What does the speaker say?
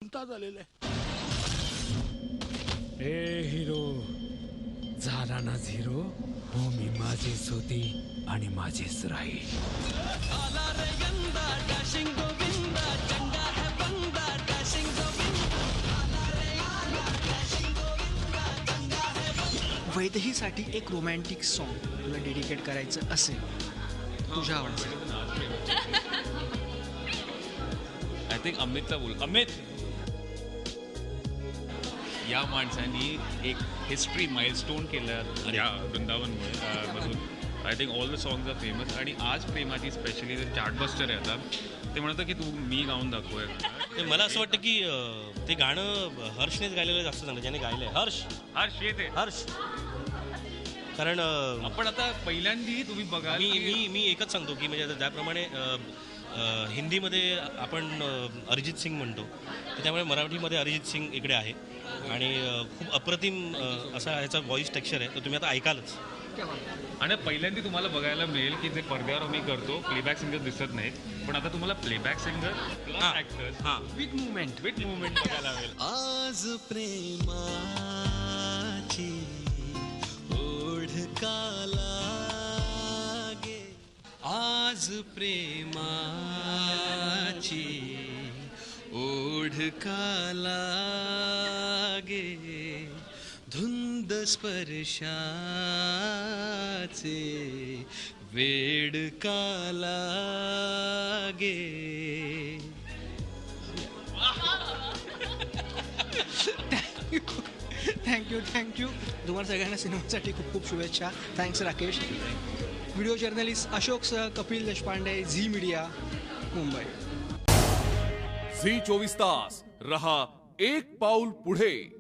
झालेलं आहे. ए हिरो झाला ना झिरो. हो मी माझीच होती आणि माझीच राहील. वैदेहीसाठी एक रोमॅन्टिक सॉन्ग तुला डेडिकेट करायचं असेल तुझ्या आवडीचं. आय थिंक अमितचा बोल. अमित, या माणसांनी एक हिस्ट्री माइलस्टोन केलं या वृंदावनमुळे मधून. I think all the songs are famous. आणि आज प्रेमाची स्पेशली जे चार्टबस्टर आहे आता, ते म्हणतात की तू मी गाऊन दाखवूया. ते मला असं वाटतं की ते गाणं हर्षनेच गायलेलं जास्त चांगलं, ज्याने गायलंय. हर्ष येते. हर्ष कारण आपण आता पहिल्यांदी तुम्ही बघा. मी एकच सांगतो की म्हणजे आता ज्याप्रमाणे हिंदीमध्ये आपण अरिजित सिंग म्हणतो, त्यामुळे मराठीमध्ये अरिजित सिंग इकडे आहे आणि खूप अप्रतिम असा ह्याचा व्हॉइस टेक्स्चर आहे. तर तुम्ही आता ऐकालच. आणि पहिल्यांदा तुम्हाला बघायला मिळेल की जे पडद्यावर आम्ही करतो प्लेबॅक सिंगर दिसत नाहीत, पण आता तुम्हाला playback singer plus actors with movement बघायला मिळेल. आज प्रेमाची ओढ का लागे, आज प्रेमाची ओढ का लागे, धुंद स्पर्शाचे वेड का लागे. थँक्यू तुम्हाला सगळ्यांना सिनेमासाठी खूप खूप शुभेच्छा. थँक्स राकेश. व्हिडिओ जर्नलिस्ट अशोकसह कपिल देशपांडे, झी मीडिया, मुंबई. झी 24 तास रहा एक पाऊल पुढे.